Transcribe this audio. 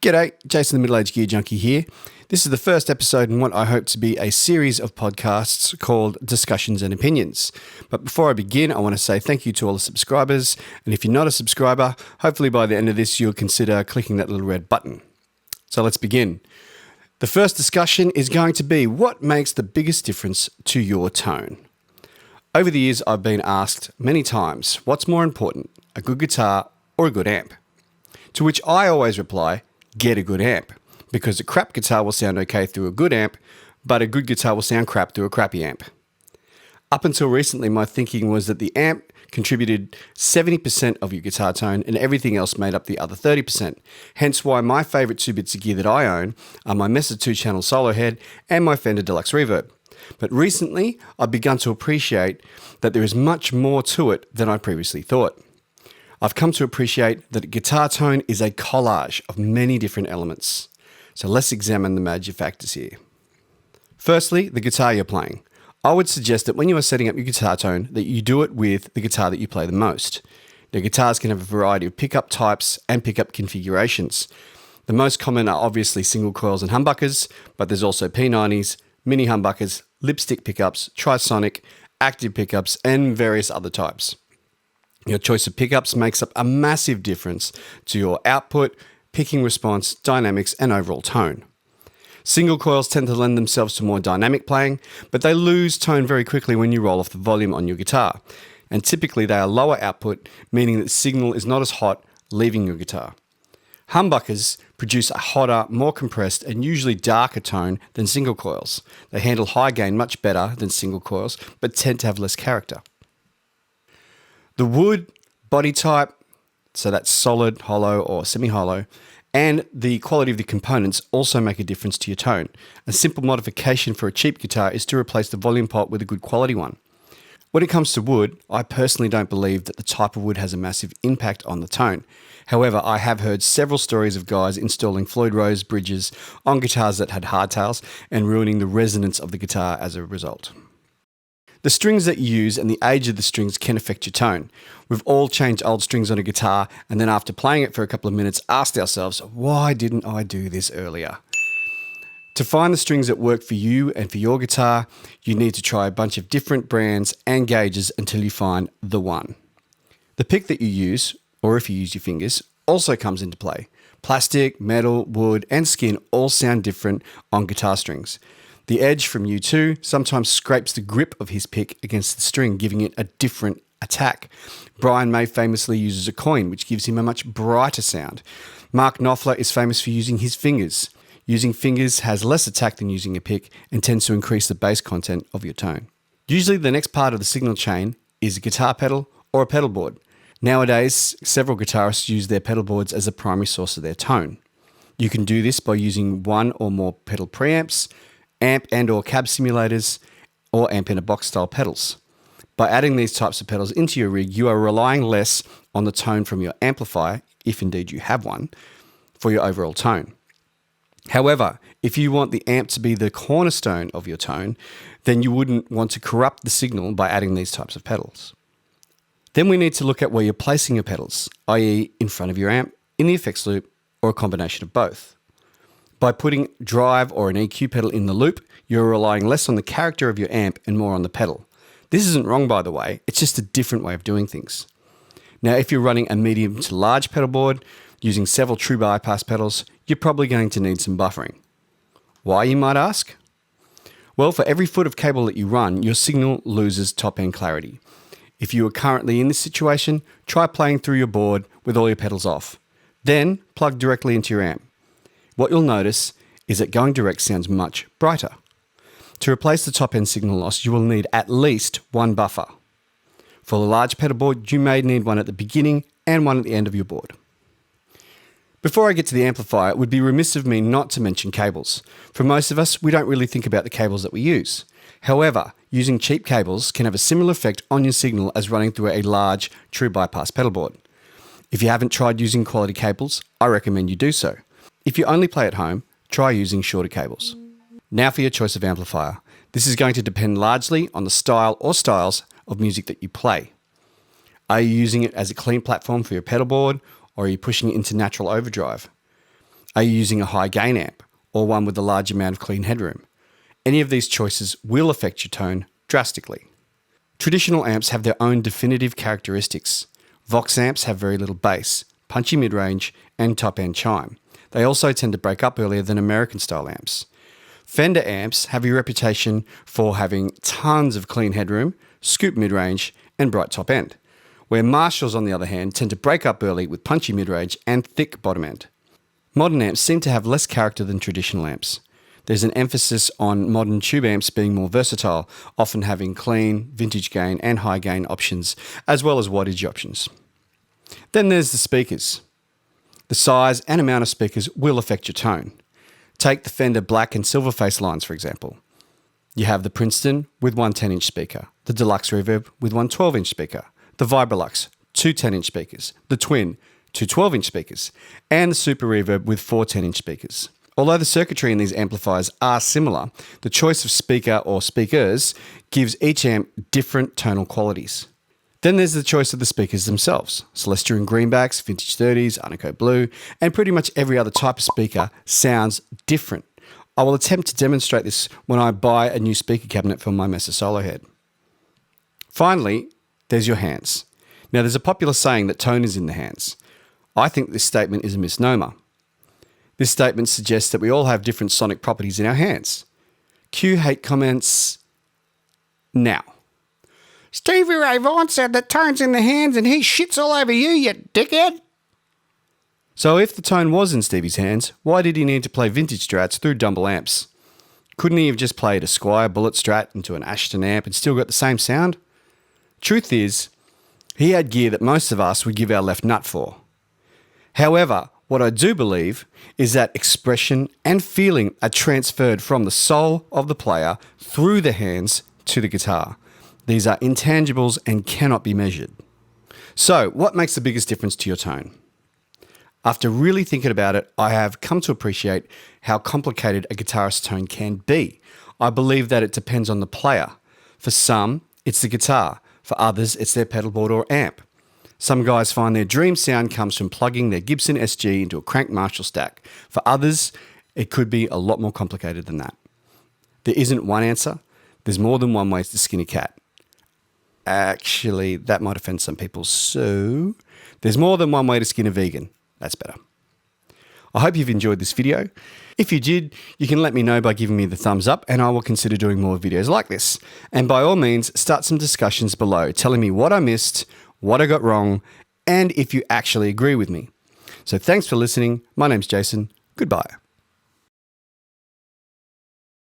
G'day, Jason the Middle-Aged Gear Junkie here. This is the first episode in what I hope to be a series of podcasts called Discussions and Opinions. But before I begin, I want to say thank you to all the subscribers. And if you're not a subscriber, hopefully by the end of this, you'll consider clicking that little red button. So let's begin. The first discussion is going to be what makes the biggest difference to your tone. Over the years, I've been asked many times, what's more important, a good guitar or a good amp? To which I always reply, get a good amp, because a crap guitar will sound okay through a good amp, but a good guitar will sound crap through a crappy amp. Up until recently, my thinking was that the amp contributed 70% of your guitar tone and everything else made up the other 30%. Hence why my favourite two bits of gear that I own are my Mesa 2-channel solo head and my Fender Deluxe Reverb. But recently, I've begun to appreciate that there is much more to it than I previously thought. I've come to appreciate that a guitar tone is a collage of many different elements. So let's examine the major factors here. Firstly, the guitar you're playing. I would suggest that when you are setting up your guitar tone, that you do it with the guitar that you play the most. Now, guitars can have a variety of pickup types and pickup configurations. The most common are obviously single coils and humbuckers, but there's also P90s, mini humbuckers, lipstick pickups, trisonic, active pickups, and various other types. Your choice of pickups makes up a massive difference to your output, picking response, dynamics, and overall tone. Single coils tend to lend themselves to more dynamic playing, but they lose tone very quickly when you roll off the volume on your guitar. And typically they are lower output, meaning that the signal is not as hot, leaving your guitar. Humbuckers produce a hotter, more compressed, and usually darker tone than single coils. They handle high gain much better than single coils, but tend to have less character. The wood, body type, so that's solid, hollow, or semi-hollow, and the quality of the components also make a difference to your tone. A simple modification for a cheap guitar is to replace the volume pot with a good quality one. When it comes to wood, I personally don't believe that the type of wood has a massive impact on the tone. However, I have heard several stories of guys installing Floyd Rose bridges on guitars that had hardtails and ruining the resonance of the guitar as a result. The strings that you use and the age of the strings can affect your tone. We've all changed old strings on a guitar and then after playing it for a couple of minutes asked ourselves, why didn't I do this earlier? To find the strings that work for you and for your guitar, you need to try a bunch of different brands and gauges until you find the one. The pick that you use, or if you use your fingers, also comes into play. Plastic, metal, wood, and skin all sound different on guitar strings. The edge from U2 sometimes scrapes the grip of his pick against the string, giving it a different attack. Brian May famously uses a coin, which gives him a much brighter sound. Mark Knopfler is famous for using his fingers. Using fingers has less attack than using a pick and tends to increase the bass content of your tone. Usually the next part of the signal chain is a guitar pedal or a pedal board. Nowadays, several guitarists use their pedal boards as a primary source of their tone. You can do this by using one or more pedal preamps, amp and or cab simulators, or amp in a box style pedals. By adding these types of pedals into your rig, you are relying less on the tone from your amplifier, if indeed you have one, for your overall tone. However, if you want the amp to be the cornerstone of your tone, then you wouldn't want to corrupt the signal by adding these types of pedals. Then we need to look at where you're placing your pedals, i.e. in front of your amp, in the effects loop, or a combination of both. By putting drive or an EQ pedal in the loop, you're relying less on the character of your amp and more on the pedal. This isn't wrong, by the way, it's just a different way of doing things. Now, if you're running a medium to large pedal board, using several true bypass pedals, you're probably going to need some buffering. Why, you might ask? Well, for every foot of cable that you run, your signal loses top-end clarity. If you are currently in this situation, try playing through your board with all your pedals off. Then plug directly into your amp. What you'll notice is that going direct sounds much brighter. To replace the top-end signal loss, you will need at least one buffer. For the large pedal board, you may need one at the beginning and one at the end of your board. Before I get to the amplifier, it would be remiss of me not to mention cables. For most of us, we don't really think about the cables that we use. However, using cheap cables can have a similar effect on your signal as running through a large, true bypass pedal board. If you haven't tried using quality cables, I recommend you do so. If you only play at home, try using shorter cables. Now for your choice of amplifier. This is going to depend largely on the style or styles of music that you play. Are you using it as a clean platform for your pedal board, or are you pushing it into natural overdrive? Are you using a high gain amp or one with a large amount of clean headroom? Any of these choices will affect your tone drastically. Traditional amps have their own definitive characteristics. Vox amps have very little bass, punchy mid-range, and top-end chime. They also tend to break up earlier than American-style amps. Fender amps have a reputation for having tons of clean headroom, scoop mid-range, and bright top-end, where Marshalls, on the other hand, tend to break up early with punchy mid-range and thick bottom-end. Modern amps seem to have less character than traditional amps. There's an emphasis on modern tube amps being more versatile, often having clean, vintage gain, and high gain options, as well as wattage options. Then there's the speakers. The size and amount of speakers will affect your tone. Take the Fender black and silver face lines, for example. You have the Princeton with one 10-inch speaker, the Deluxe Reverb with one 12-inch speaker, the Vibrolux, two 10-inch speakers, the Twin, two 12-inch speakers, and the Super Reverb with four 10-inch speakers. Although the circuitry in these amplifiers are similar, the choice of speaker or speakers gives each amp different tonal qualities. Then there's the choice of the speakers themselves. Celestia and Greenbacks, Vintage 30s, Arnico Blue, and pretty much every other type of speaker sounds different. I will attempt to demonstrate this when I buy a new speaker cabinet for my Mesa Solo Head. Finally, there's your hands. Now, there's a popular saying that tone is in the hands. I think this statement is a misnomer. This statement suggests that we all have different sonic properties in our hands. Cue hate comments now. Stevie Ray Vaughan said that tone's in the hands and he shits all over you, you dickhead. So if the tone was in Stevie's hands, why did he need to play vintage strats through Dumble amps? Couldn't he have just played a Squier Bullet Strat into an Ashton amp and still got the same sound? Truth is, he had gear that most of us would give our left nut for. However, what I do believe is that expression and feeling are transferred from the soul of the player through the hands to the guitar. These are intangibles and cannot be measured. So, what makes the biggest difference to your tone? After really thinking about it, I have come to appreciate how complicated a guitarist's tone can be. I believe that it depends on the player. For some, it's the guitar. For others, it's their pedalboard or amp. Some guys find their dream sound comes from plugging their Gibson SG into a crank Marshall stack. For others, it could be a lot more complicated than that. There isn't one answer. There's more than one way to skin a cat. Actually, that might offend some people. So, there's more than one way to skin a vegan. That's better. I hope you've enjoyed this video. If you did, you can let me know by giving me the thumbs up and I will consider doing more videos like this. And by all means, start some discussions below, telling me what I missed, what I got wrong, and if you actually agree with me. So thanks for listening. My name's Jason. Goodbye.